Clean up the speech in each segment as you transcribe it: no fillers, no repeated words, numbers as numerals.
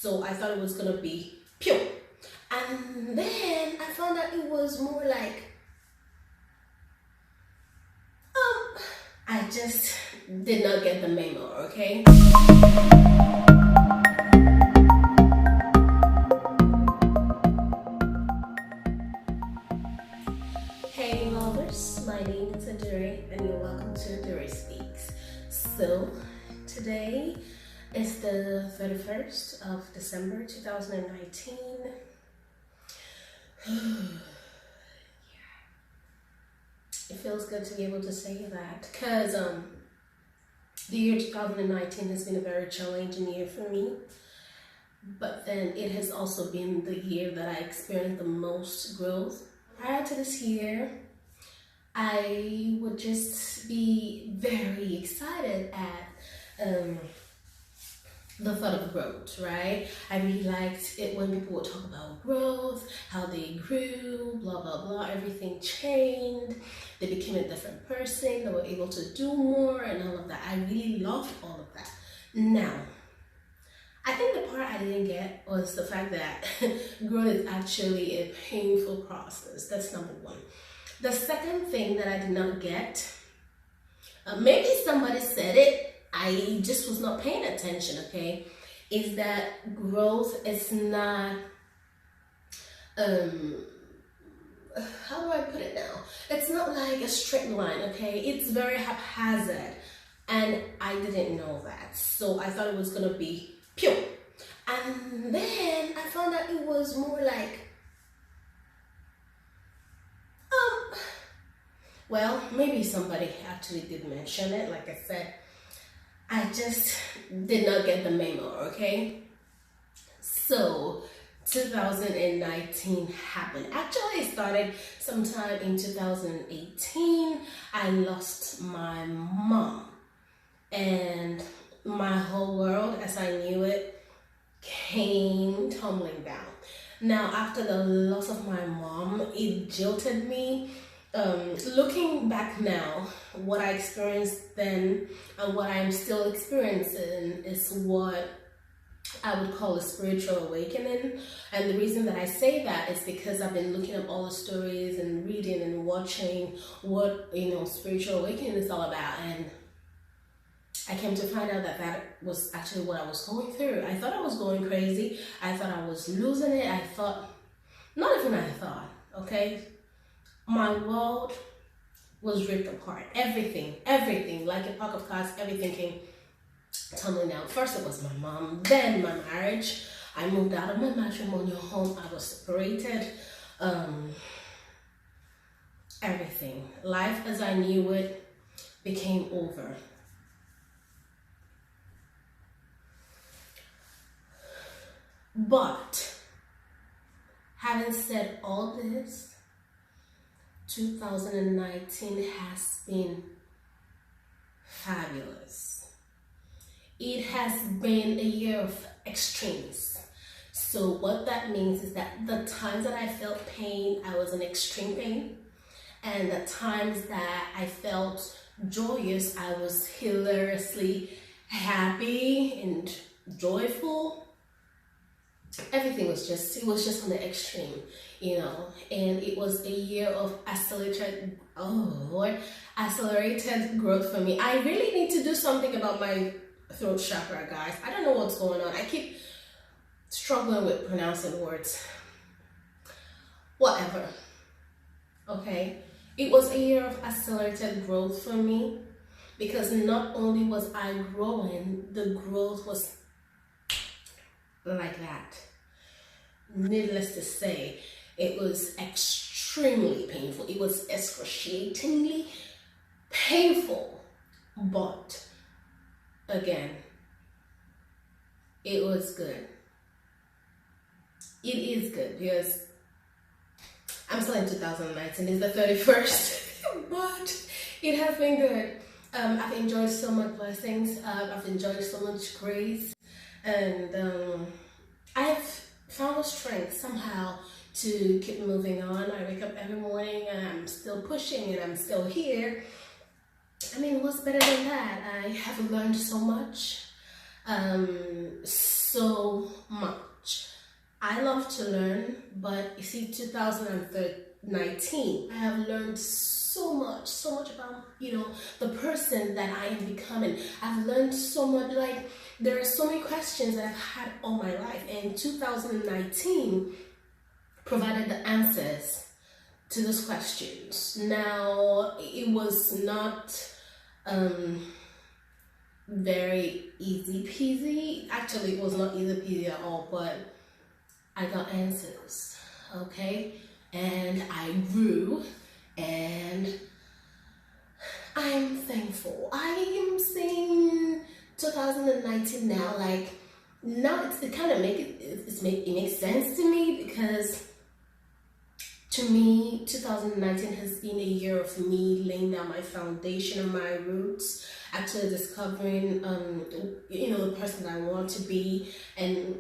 So I thought it was gonna be pure. And then I found out it was more like, I just did not get the memo, okay? Hey lovers, my name is Adauré and you're welcome to Adauré Speaks. So today is the 31st of December 2019. It feels good to be able to say that because the year 2019 has been a very challenging year for me, but then it has also been the year that I experienced the most growth. Prior to this year, I would just be very excited at the thought of growth, right? I really liked it when people would talk about growth, how they grew, blah, blah, blah, everything changed. They became a different person, they were able to do more and all of that. I really loved all of that. Now, I think the part I didn't get was the fact that growth is actually a painful process. That's number one. The second thing that I did not get, maybe somebody said it, I just was not paying attention, okay, is that growth is not, how do I put it now? It's not like a straight line, okay? It's very haphazard, and I didn't know that. So I thought it was gonna be pure. And then I found out it was more like, well, maybe somebody actually did mention it. Like I said, I just did not get the memo, okay? So 2019 happened. Actually, it started sometime in 2018. I lost my mom, and my whole world as I knew it came tumbling down. Now, after the loss of my mom, it jilted me. Looking back now, what I experienced then and what I'm still experiencing is what I would call a spiritual awakening. And the reason that I say that is because I've been looking up all the stories and reading and watching what, spiritual awakening is all about. And I came to find out that that was actually what I was going through. I thought I was going crazy. I thought I was losing it. Okay? My world was ripped apart. Everything, like a pack of cards, everything came tumbling down. First it was my mom, then my marriage. I moved out of my matrimonial home. I was separated. Everything. Life as I knew it became over. But having said all this, 2019 has been fabulous. It has been a year of extremes. So what that means is that the times that I felt pain, I was in extreme pain. And the times that I felt joyous, I was hilariously happy and joyful. Everything was just on the extreme, and it was a year of accelerated growth for me. I really need to do something about my throat chakra, guys. I don't know what's going on. I keep struggling with pronouncing words. Whatever. Okay. It was a year of accelerated growth for me because not only was I growing, the growth was like that. Needless to say, it was extremely painful. It was excruciatingly painful. But again, it was good. It is good because I'm still in 2019. It's the 31st, but it has been good. I've enjoyed so much blessings. I've enjoyed so much grace. And I've found the strength somehow to keep moving on. I wake up every morning and I'm still pushing and I'm still here. I mean, what's better than that? I have learned so much. so much. I love to learn, but you see, 2019, I have learned so much about, the person that I am becoming. I've learned so much, like, there are so many questions that I've had all my life, and 2019 provided the answers to those questions. Now, it was not very easy peasy. Actually, it was not easy peasy at all, but I got answers, okay? And I grew, and I'm thankful. I am seeing 2019 now, like, now it kind of it makes sense to me, because to me, 2019 has been a year of me laying down my foundation and my roots, actually discovering, the person that I want to be and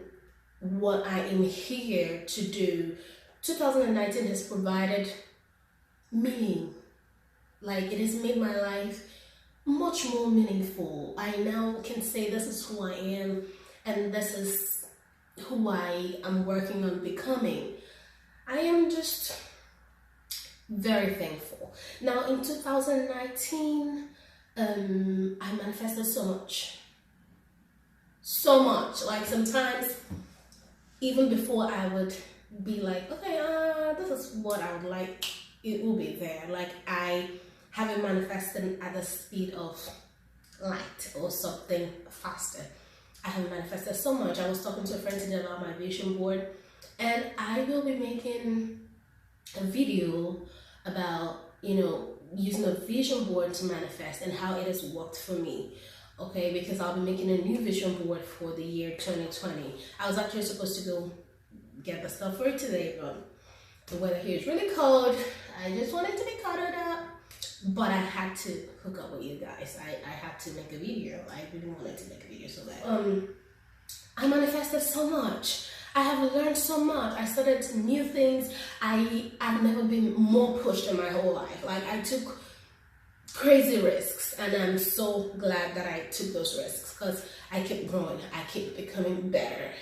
what I am here to do. 2019 has provided meaning. Like, it has made my life much more meaningful. I now can say this is who I am, and this is who I am working on becoming. I am just very thankful. Now, in 2019, I manifested so much. Like, sometimes, even before I would be like, okay, this is what I would like, it will be there. Like, I haven't manifested at the speed of light or something faster. I have manifested so much. I was talking to a friend today about my vision board, and I will be making a video about, using a vision board to manifest and how it has worked for me. Okay, because I'll be making a new vision board for the year 2020. I was actually supposed to go get the stuff for it today, but the weather here is really cold. I just wanted to be cuddled up, but I had to hook up with you guys. I had to make a video. I really wanted to make a video so that I manifested so much. I have learned so much. I started new things. I've never been more pushed in my whole life. Like, I took crazy risks, and I'm so glad that I took those risks, because I kept growing. I keep becoming better.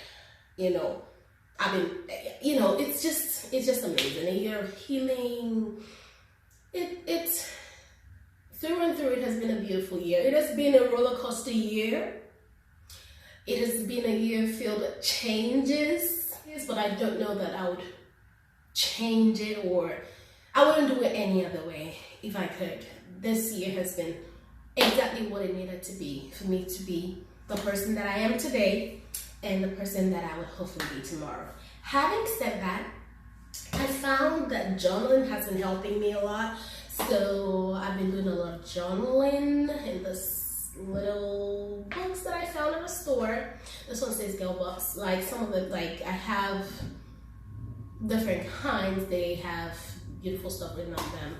It's just amazing. A year of healing. It's through and through. It has been a beautiful year. It has been a roller coaster year. It has been a year filled with changes, but I don't know that I would change it, or I wouldn't do it any other way if I could. This year has been exactly what it needed to be for me to be the person that I am today and the person that I would hopefully be tomorrow. Having said that, I found that journaling has been helping me a lot. So I've been doing a lot of journaling in this little books that I found in a store. This one says Girl Box. Like, some of it, like, I have different kinds. They have beautiful stuff written on them,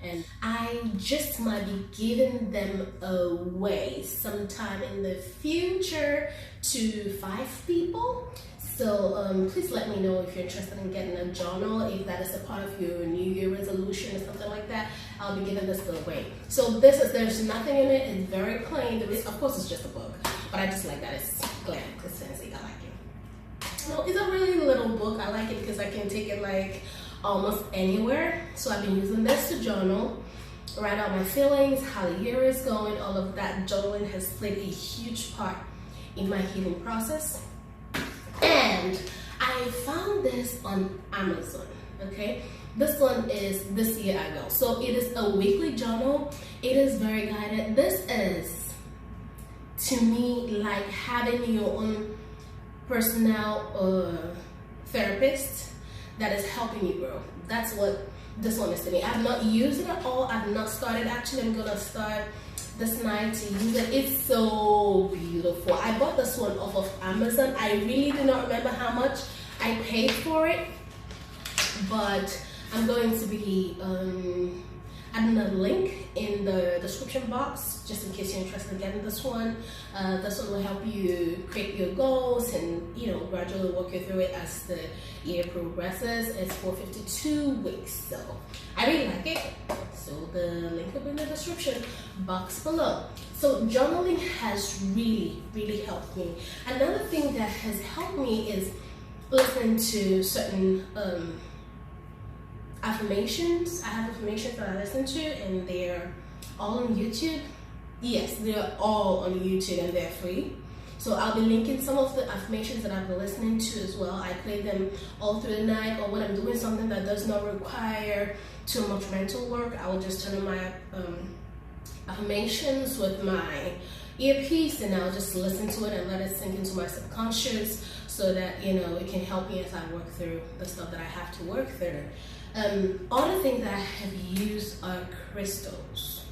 and I just might be giving them away sometime in the future to 5 people. So please let me know if you're interested in getting a journal, if that is a part of your New Year resolution or something like that. I'll be giving this away. So there's nothing in it. It's very plain. Of course, it's just a book, but I just like that. It's glam, it's fancy. I like it. No, it's a really little book. I like it because I can take it like almost anywhere. So I've been using this to journal, write out my feelings, how the year is going, all of that. Journaling has played a huge part in my healing process. And I found this on Amazon, okay? This one is This Year I Will. So it is a weekly journal. It is very guided. This is, to me, like having your own personal therapist that is helping you grow. That's what this one is to me. I've not used it at all. I've not started. Actually, I'm gonna start this night to use it. It's so beautiful. I bought this one off of Amazon. I really do not remember how much I paid for it, but I'm going to be adding a link in the description box just in case you're interested in getting this one. This one will help you create your goals and gradually work your through it as the year progresses. It's for 52 weeks, so I really like it. So the link will be in the description box below. So journaling has really helped me. Another thing that has helped me is listening to certain affirmations. I have affirmations that I listen to, and they're all on YouTube. Yes, they're all on YouTube and they're free. So I'll be linking some of the affirmations that I've been listening to as well. I play them all through the night, or when I'm doing something that does not require too much mental work, I will just turn on my affirmations with my earpiece, and I'll just listen to it and let it sink into my subconscious, so that, you know, it can help me as I work through the stuff that I have to work through. Other things that I have used are crystals.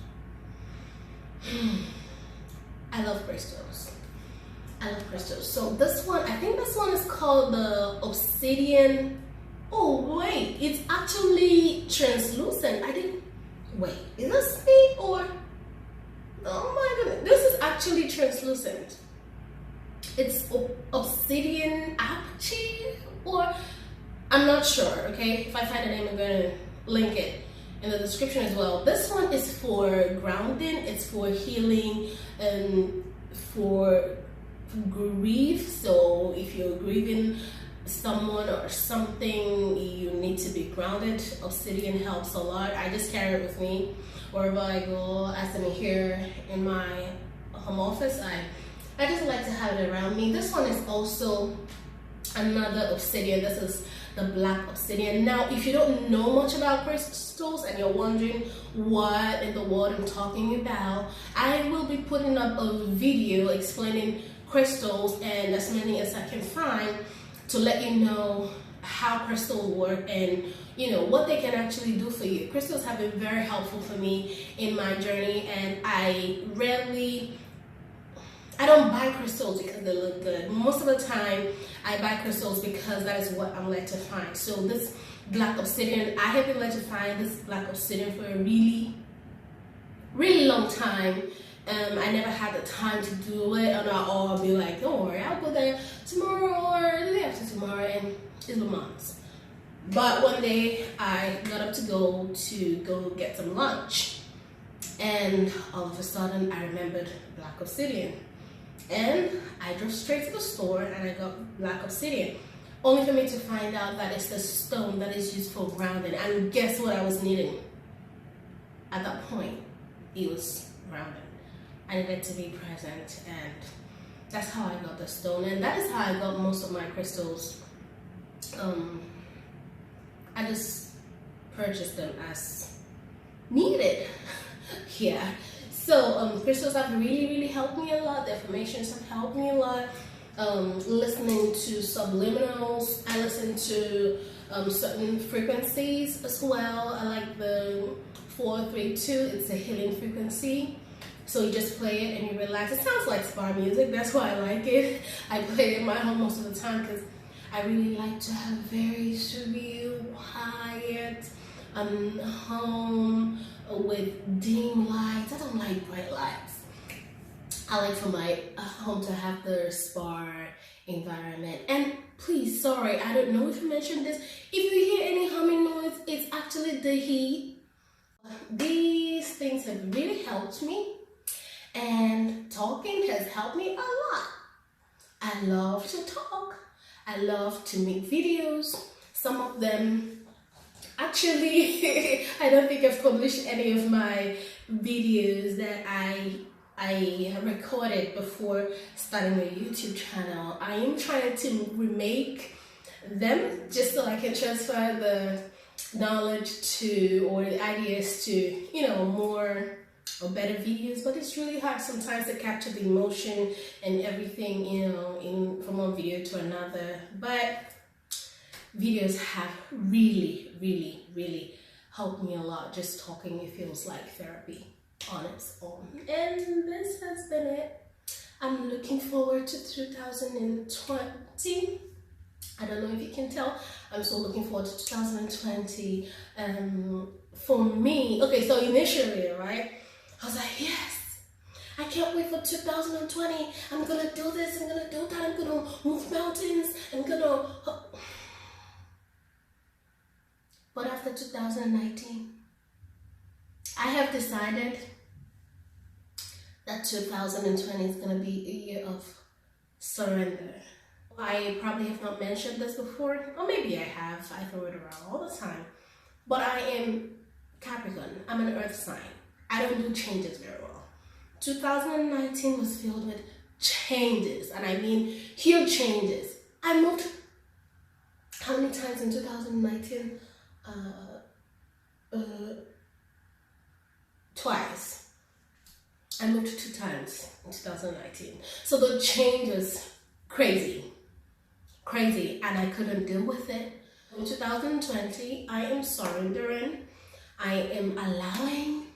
I love crystals. I love crystals. So this one, I think this one is called the obsidian. Oh wait, it's actually translucent. Wait, is this me or? Oh my goodness, this is actually translucent. It's obsidian apathy, or I'm not sure. Okay, if I find a name, I'm gonna link it in the description as well. This one is for grounding, it's for healing, and for grief. So if you're grieving someone or something, you need to be grounded. Obsidian helps a lot. I just carry it with me wherever I go. As I'm here in my home office, I just like to have it around me. This one is also another obsidian. This is the black obsidian. Now, if you don't know much about crystals and you're wondering what in the world I'm talking about, I will be putting up a video explaining crystals, and as many as I can find, to let you know how crystals work and, you know, what they can actually do for you. Crystals have been very helpful for me in my journey, and I don't buy crystals because they look good. Most of the time, I buy crystals because that is what I'm led to find. So this black obsidian, I have been led to find this black obsidian for a really long time. I never had the time to do it, and I'll be like, don't worry, I'll go there tomorrow or the day after tomorrow, and it's been months. But one day, I got up to go get some lunch, and all of a sudden, I remembered black obsidian. And I drove straight to the store and I got black obsidian, only for me to find out that it's the stone that is used for grounding. And guess what I was needing at that point? It was grounding. I needed to be present, and that's how I got the stone, and that is how I got most of my crystals. I just purchased them as needed. Yeah. So crystals have really helped me a lot. The affirmations have helped me a lot. Listening to subliminals, I listen to certain frequencies as well. I like the 432. It's a healing frequency. So you just play it and you relax. It sounds like spa music. That's why I like it. I play it in my home most of the time because I really like to have very surreal, quiet home with dim lights. I don't like bright lights. I like for my home to have the spa environment. And please, sorry, I don't know if you mentioned this. If you hear any humming noise, it's actually the heat. These things have really helped me, and talking has helped me a lot. I love to talk. I love to make videos. Some of them, actually, I don't think I've published any of my videos that I recorded before starting my YouTube channel. I am trying to remake them just so I can transfer the knowledge to, or the ideas to, you know, more or better videos. But it's really hard sometimes to capture the emotion and everything, you know, from one video to another. But videos have really helped me a lot. Just talking, it feels like therapy on its own. And this has been it. I'm looking forward to 2020. I don't know if you can tell, I'm so looking forward to 2020. For me, okay, so initially, right, I was like, yes, I can't wait for 2020. I'm gonna do this, I'm gonna do that, I'm gonna move mountains, I'm gonna. But after 2019, I have decided that 2020 is gonna be a year of surrender. I probably have not mentioned this before, or maybe I have. I throw it around all the time. But I am Capricorn. I'm an earth sign. I don't do changes very well. 2019 was filled with changes, and I mean huge changes. I moved how many times in 2019? Twice. I moved 2 times in 2019. So the change was crazy, and I couldn't deal with it. In 2020, I am surrendering, I am allowing,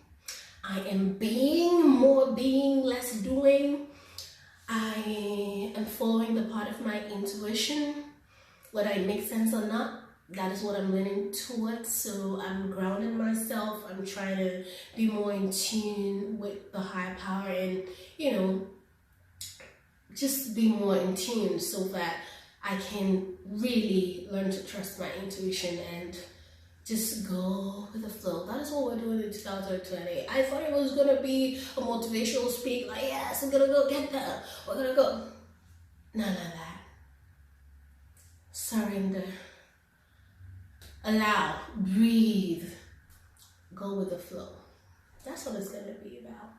I am being, more being, less doing. I am following the part of my intuition, whether it makes sense or not. That is what I'm leaning towards. So I'm grounding myself. I'm trying to be more in tune with the higher power, and just be more in tune so that I can really learn to trust my intuition and just go with the flow. That is what we're doing in 2020. I thought it was gonna be a motivational speak, like, yes, I'm gonna go get there. We're gonna go. None of that. Surrender. Allow. Breathe. Go with the flow. That's what it's gonna be about.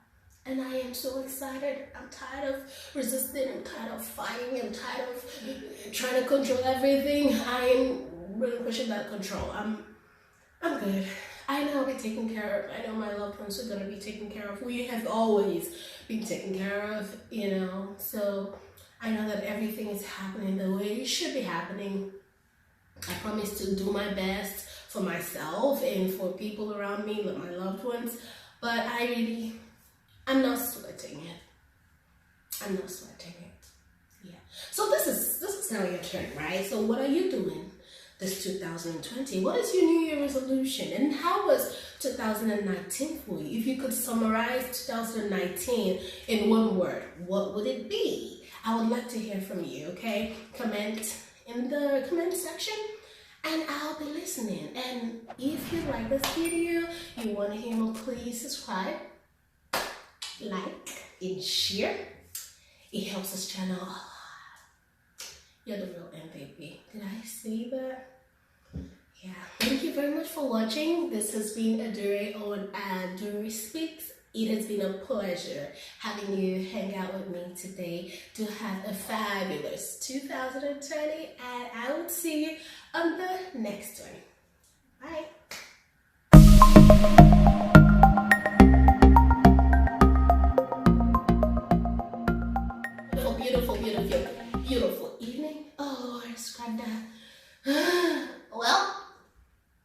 And I am so excited. I'm tired of resisting. I'm tired of fighting. I'm tired of trying to control everything. I am really pushing that control. I'm good. I know I'll be taken care of. I know my loved ones are going to be taken care of. We have always been taken care of, So I know that everything is happening the way it should be happening. I promise to do my best for myself and for people around me, like my loved ones. But I'm not sweating it. I'm not sweating it. Yeah. So this is now your turn, right? So what are you doing this 2020? What is your New Year resolution? And how was 2019 for you? If you could summarize 2019 in one word, what would it be? I would like to hear from you, okay? Comment in the comment section, and I'll be listening. And if you like this video, you want to hear more, please subscribe, like, and share. It helps this channel a lot. You're the real MVP. Did I say that? Yeah. Thank you very much for watching. This has been Adauré on Adauré Speaks. It has been a pleasure having you hang out with me today. To have a fabulous 2020, and I will see you on the next one. Bye. Beautiful evening. Oh, I described that.